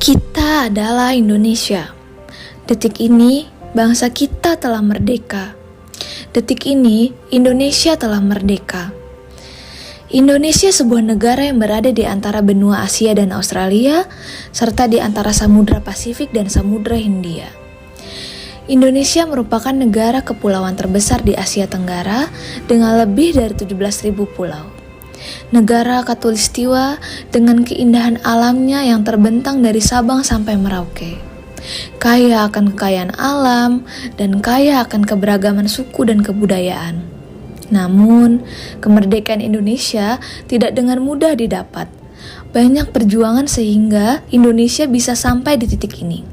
Kita adalah Indonesia. Detik ini, bangsa kita telah merdeka. Detik ini, Indonesia telah merdeka. Indonesia sebuah negara yang berada di antara benua Asia dan Australia, serta di antara Samudra Pasifik dan Samudra Hindia. Indonesia merupakan negara kepulauan terbesar di Asia Tenggara dengan lebih dari 17.000 pulau. Negara Katulistiwa dengan keindahan alamnya yang terbentang dari Sabang sampai Merauke. Kaya akan kekayaan alam dan kaya akan keberagaman suku dan kebudayaan. Namun, kemerdekaan Indonesia tidak dengan mudah didapat. Banyak perjuangan sehingga Indonesia bisa sampai di titik ini.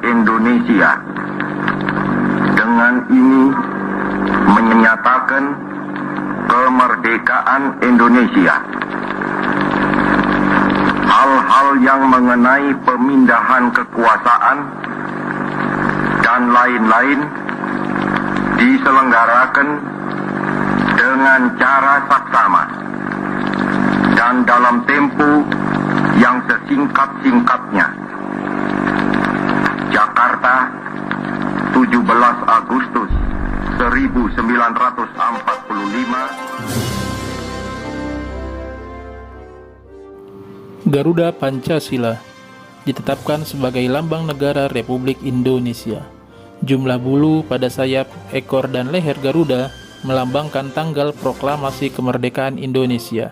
Indonesia dengan ini menyatakan kemerdekaan Indonesia. Hal-hal yang mengenai pemindahan kekuasaan dan lain-lain diselenggarakan dengan cara saksama dan dalam tempo yang sesingkat-singkatnya. Jakarta, 17 Agustus 1945. Garuda Pancasila ditetapkan sebagai lambang negara Republik Indonesia. Jumlah bulu pada sayap, ekor, dan leher Garuda melambangkan tanggal proklamasi kemerdekaan Indonesia.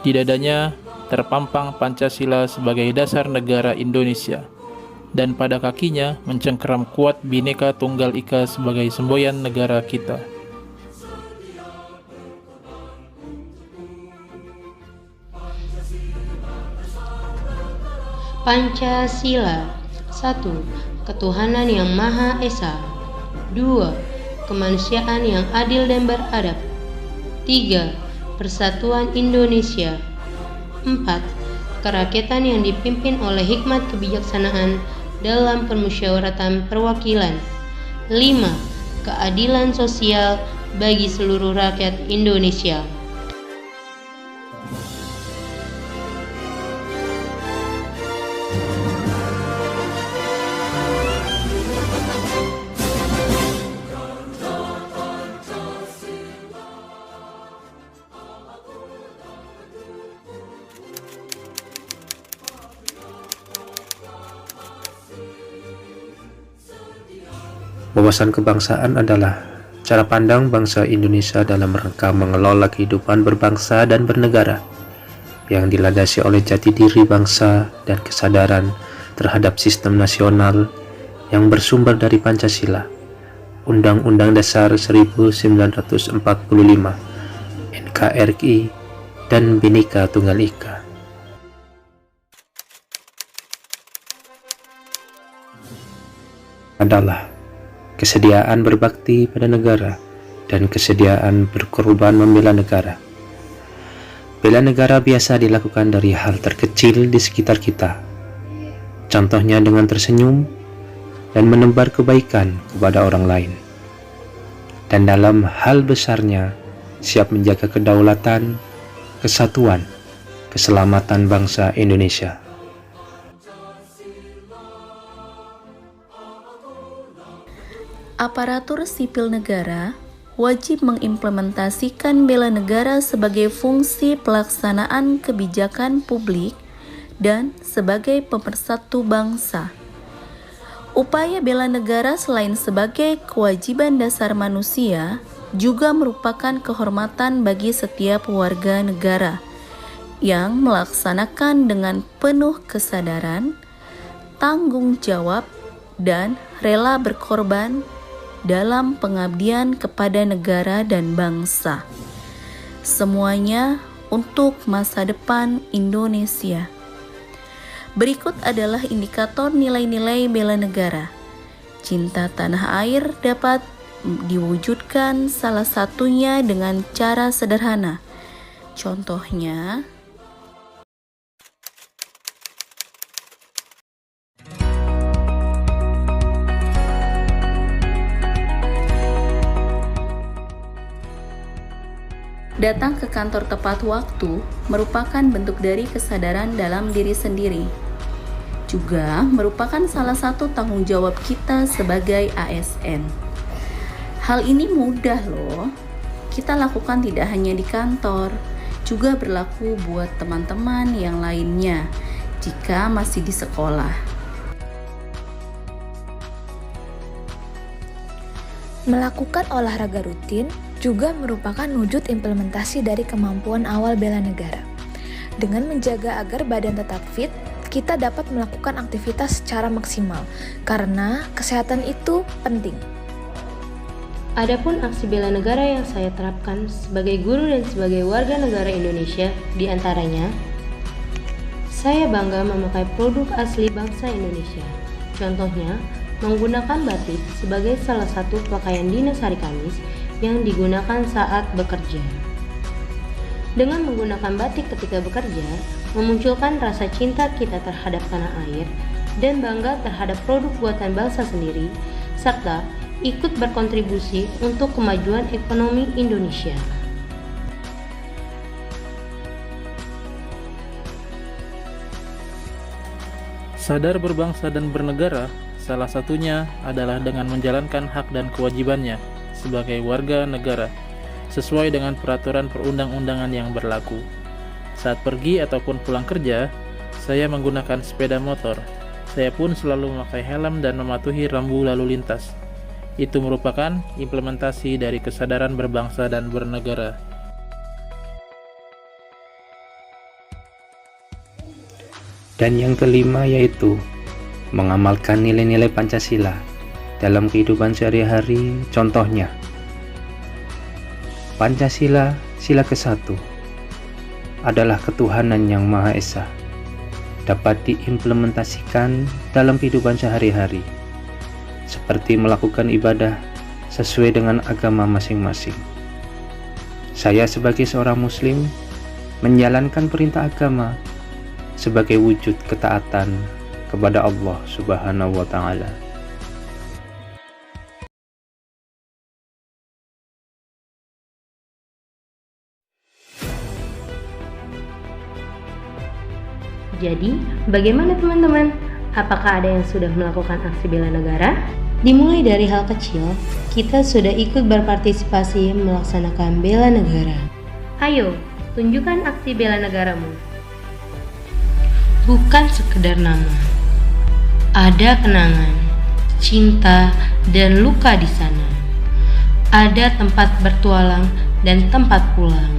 Di dadanya terpampang Pancasila sebagai dasar negara Indonesia, dan pada kakinya mencengkeram kuat Bhinneka Tunggal Ika sebagai semboyan negara kita. Pancasila. 1. Ketuhanan yang Maha Esa. 2. Kemanusiaan yang adil dan beradab. 3. Persatuan Indonesia. 4. Kerakyatan yang dipimpin oleh hikmat kebijaksanaan dalam permusyawaratan perwakilan. 5. Keadilan sosial bagi seluruh rakyat Indonesia. Wawasan kebangsaan adalah cara pandang bangsa Indonesia dalam rangka mengelola kehidupan berbangsa dan bernegara yang dilandasi oleh jati diri bangsa dan kesadaran terhadap sistem nasional yang bersumber dari Pancasila, Undang-Undang Dasar 1945, NKRI, dan Bhinneka Tunggal Ika. Adalah kesediaan berbakti pada negara dan kesediaan berkorban membela negara. Bela negara biasa dilakukan dari hal terkecil di sekitar kita. Contohnya dengan tersenyum dan menebar kebaikan kepada orang lain. Dan dalam hal besarnya, siap menjaga kedaulatan, kesatuan, keselamatan bangsa Indonesia. Aparatur sipil negara wajib mengimplementasikan bela negara sebagai fungsi pelaksanaan kebijakan publik dan sebagai pemersatu bangsa. Upaya bela negara selain sebagai kewajiban dasar manusia, juga merupakan kehormatan bagi setiap warga negara yang melaksanakan dengan penuh kesadaran, tanggung jawab, dan rela berkorban dalam pengabdian kepada negara dan bangsa. Semuanya untuk masa depan Indonesia. Berikut adalah indikator nilai-nilai bela negara. Cinta tanah air dapat diwujudkan salah satunya dengan cara sederhana. Contohnya, datang ke kantor tepat waktu merupakan bentuk dari kesadaran dalam diri sendiri. Juga merupakan salah satu tanggung jawab kita sebagai ASN. Hal ini mudah loh. Kita lakukan tidak hanya di kantor, juga berlaku buat teman-teman yang lainnya jika masih di sekolah. Melakukan olahraga rutin juga merupakan wujud implementasi dari kemampuan awal bela negara. Dengan menjaga agar badan tetap fit, kita dapat melakukan aktivitas secara maksimal, karena kesehatan itu penting. Adapun aksi bela negara yang saya terapkan sebagai guru dan sebagai warga negara Indonesia, di antaranya, saya bangga memakai produk asli bangsa Indonesia. Contohnya, menggunakan batik sebagai salah satu pakaian dinas hari Kamis yang digunakan saat bekerja. Dengan menggunakan batik ketika bekerja, memunculkan rasa cinta kita terhadap tanah air dan bangga terhadap produk buatan bangsa sendiri, serta ikut berkontribusi untuk kemajuan ekonomi Indonesia. Sadar berbangsa dan bernegara, salah satunya adalah dengan menjalankan hak dan kewajibannya sebagai warga negara sesuai dengan peraturan perundang-undangan yang berlaku. Saat pergi ataupun pulang kerja, saya menggunakan sepeda motor. Saya pun selalu memakai helm dan mematuhi rambu lalu lintas. Itu merupakan implementasi dari kesadaran berbangsa dan bernegara. Dan yang kelima yaitu mengamalkan nilai-nilai Pancasila dalam kehidupan sehari-hari. Contohnya, Pancasila, sila ke-1, adalah ketuhanan yang Maha Esa, dapat diimplementasikan dalam kehidupan sehari-hari, seperti melakukan ibadah sesuai dengan agama masing-masing. Saya sebagai seorang muslim menjalankan perintah agama sebagai wujud ketaatan kepada Allah Subhanahu wa Ta'ala. Jadi, bagaimana teman-teman? Apakah ada yang sudah melakukan aksi bela negara? Dimulai dari hal kecil, kita sudah ikut berpartisipasi melaksanakan bela negara. Ayo, tunjukkan aksi bela negaramu. Bukan sekedar nama. Ada kenangan, cinta, dan luka di sana. Ada tempat bertualang dan tempat pulang.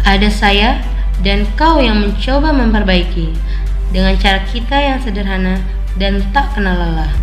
Ada saya dan kau yang mencoba memperbaiki dengan cara kita yang sederhana dan tak kenal lelah.